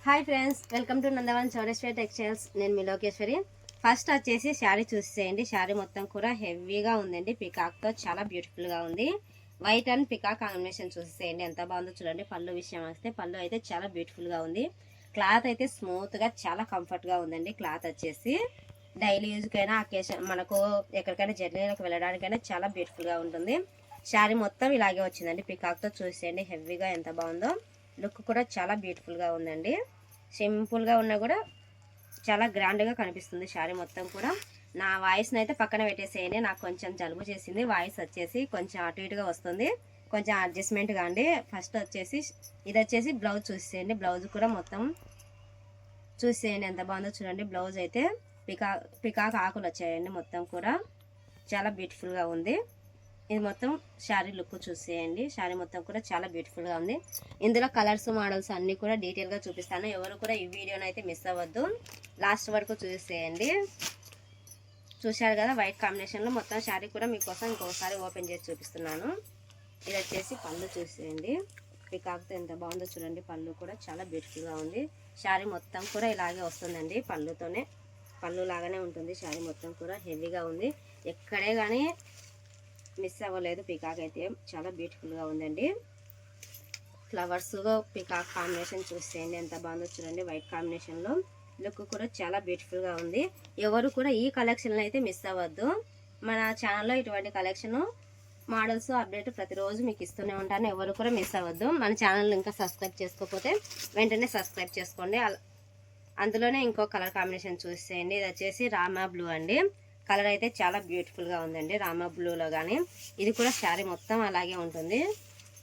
Hi friends, welcome to Nandavan Chowdeshwari textiles. నేను మీ Lokeshwari. First వచ్చేసి శారీ చూసేయండి. శారీ మొత్తం కూడా హెవీగా ఉందండి. పికాక్తో చాలా బ్యూటిఫుల్గా ఉంది. వైట్ అండ్ పికాక్ కాంబినేషన్ చూసేయండి, ఎంత బాగుందో చూడండి. పళ్ళు విషయం వస్తే పళ్ళు అయితే చాలా బ్యూటిఫుల్గా ఉంది. క్లాత్ అయితే స్మూత్గా చాలా కంఫర్ట్గా ఉందండి. క్లాత్ వచ్చేసి డైలీ యూజ్కైనా అకేషన్ మనకు ఎక్కడికైనా జర్నీలకు వెళ్ళడానికైనా చాలా బ్యూటిఫుల్గా ఉంటుంది. శారీ మొత్తం ఇలాగే వచ్చిందండి. పికాక్తో చూసేయండి హెవీగా ఎంత బాగుందో. లుక్ కూడా చాలా బ్యూటిఫుల్గా ఉందండి. సింపుల్గా ఉన్నా కూడా చాలా గ్రాండ్గా కనిపిస్తుంది శారీ మొత్తం కూడా. నా వాయిస్ని అయితే పక్కన పెట్టేసేయండి, నాకు కొంచెం జలుబు చేసింది. వాయిస్ వచ్చేసి కొంచెం అటు ఇటుగా వస్తుంది, కొంచెం అడ్జస్ట్మెంట్గా అండి. ఫస్ట్ వచ్చేసి ఇది వచ్చేసి బ్లౌజ్ చూసేయండి. బ్లౌజ్ కూడా మొత్తం చూసేయండి ఎంత బాగుందో చూడండి. బ్లౌజ్ అయితే పికాక్ ఆకులు వచ్చాయండి. మొత్తం కూడా చాలా బ్యూటిఫుల్గా ఉంది. ఇది మొత్తం శారీ లుక్ చూసేయండి. శారీ మొత్తం కూడా చాలా బ్యూటిఫుల్గా ఉంది. ఇందులో కలర్స్ మోడల్స్ అన్నీ కూడా డీటెయిల్గా చూపిస్తాను. ఎవరు కూడా ఈ వీడియోని అయితే మిస్ అవ్వద్దు, లాస్ట్ వరకు చూసేయండి. చూశారు కదా, వైట్ కాంబినేషన్లో మొత్తం శారీ కూడా మీకోసం ఇంకొకసారి ఓపెన్ చేసి చూపిస్తున్నాను. ఇది వచ్చేసి పళ్ళు చూసేయండి. పికాక్తో ఎంత బాగుందో చూడండి. పళ్ళు కూడా చాలా బ్యూటిఫుల్గా ఉంది. శారీ మొత్తం కూడా ఇలాగే వస్తుందండి. పళ్ళు లాగానే ఉంటుంది. శారీ మొత్తం కూడా హెవీగా ఉంది. ఎక్కడే కానీ మిస్ అవ్వలేదు. పికాక్ అయితే చాలా బ్యూటిఫుల్గా ఉందండి. ఫ్లవర్స్ పికాక్ కాంబినేషన్ చూసేయండి ఎంత బాగుందో చూడండి. వైట్ కాంబినేషన్లో లుక్ కూడా చాలా బ్యూటిఫుల్గా ఉంది. ఎవరు కూడా ఈ కలెక్షన్ అయితే మిస్ అవ్వద్దు. మన ఛానల్లో ఇటువంటి కలెక్షన్ మోడల్స్ అప్డేట్ ప్రతిరోజు మీకు ఇస్తూనే ఉంటాను. ఎవరు కూడా మిస్ అవ్వద్దు. మన ఛానల్ ఇంకా సబ్స్క్రైబ్ చేసుకోకపోతే వెంటనే సబ్స్క్రైబ్ చేసుకోండి. అందులోనే ఇంకో కలర్ కాంబినేషన్ చూసేయండి. ఇది వచ్చేసి రామా బ్లూ అండి. కలర్ అయితే చాలా బ్యూటిఫుల్గా ఉందండి రామా బ్లూలో. కానీ ఇది కూడా శారీ మొత్తం అలాగే ఉంటుంది.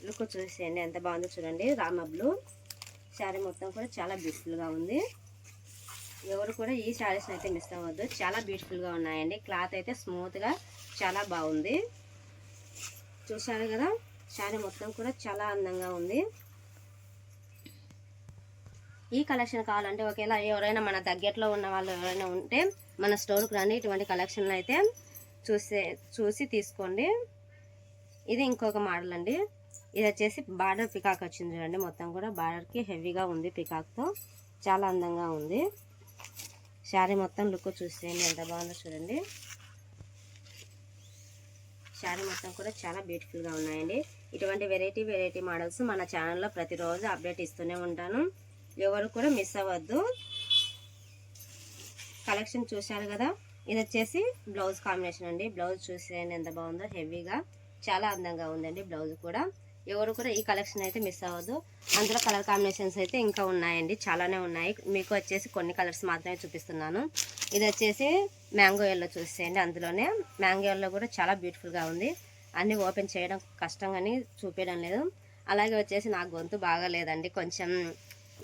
లుక్ చూసేయండి ఎంత బాగుందో చూడండి. రామా బ్లూ శారీ మొత్తం కూడా చాలా బ్యూటిఫుల్గా ఉంది. ఎవరు కూడా ఈ శారీస్ అయితే మిస్ అవ్వద్దు. చాలా బ్యూటిఫుల్గా ఉన్నాయండి. క్లాత్ అయితే స్మూత్గా చాలా బాగుంది. చూసారు కదా, శారీ మొత్తం కూడా చాలా అందంగా ఉంది. ఈ కలెక్షన్ కావాలంటే ఒకవేళ ఎవరైనా మన దగ్గరలో ఉన్న వాళ్ళు ఎవరైనా ఉంటే మన స్టోర్కి రండి. ఇటువంటి కలెక్షన్లు అయితే చూసి తీసుకోండి. ఇది ఇంకొక మోడల్ అండి. ఇది వచ్చేసి బార్డర్ పికాక్ వచ్చింది చూడండి. మొత్తం కూడా బార్డర్కి హెవీగా ఉంది. పికాక్తో చాలా అందంగా ఉంది. శారీ మొత్తం లుక్ చూసేయండి ఎంత బాగుందో చూడండి. శారీ మొత్తం కూడా చాలా బ్యూటిఫుల్గా ఉన్నాయండి. ఇటువంటి వెరైటీ మోడల్స్ మన ఛానల్లో ప్రతిరోజు అప్డేట్ ఇస్తూనే ఉంటాను. ఎవరు కూడా మిస్ అవ్వద్దు. కలెక్షన్ చూశారు కదా, ఇది వచ్చేసి బ్లౌజ్ కాంబినేషన్ అండి. బ్లౌజ్ చూసేయండి ఎంత బాగుందో. హెవీగా చాలా అందంగా ఉందండి బ్లౌజ్ కూడా. ఎవరు కూడా ఈ కలెక్షన్ అయితే మిస్ అవ్వద్దు. అందులో కలర్ కాంబినేషన్స్ అయితే ఇంకా ఉన్నాయండి, చాలానే ఉన్నాయి. మీకు వచ్చేసి కొన్ని కలర్స్ మాత్రమే చూపిస్తున్నాను. ఇది వచ్చేసి మ్యాంగో ఎల్లో చూసేయండి. అందులోనే మ్యాంగో ఎల్లో కూడా చాలా బ్యూటిఫుల్గా ఉంది. అన్నీ ఓపెన్ చేయడం కష్టం కానీ చూపించడం లేదు. అలాగే వచ్చేసి నాకు గొంతు బాగాలేదండి, కొంచెం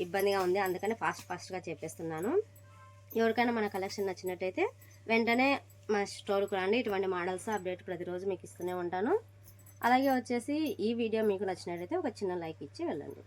ఇబ్బందిగా ఉంది, అందుకని ఫాస్ట్గా చెప్పేస్తున్నాను. ఎవరికైనా మన కలెక్షన్ నచ్చినట్టయితే వెంటనే మన స్టోర్కి రండి. ఇటువంటి మోడల్స్ అప్డేట్ ప్రతిరోజు మీకు ఇస్తూనే ఉంటాను. అలాగే వచ్చేసి ఈ వీడియో మీకు నచ్చినట్టయితే ఒక చిన్న లైక్ ఇచ్చి వెళ్ళండి.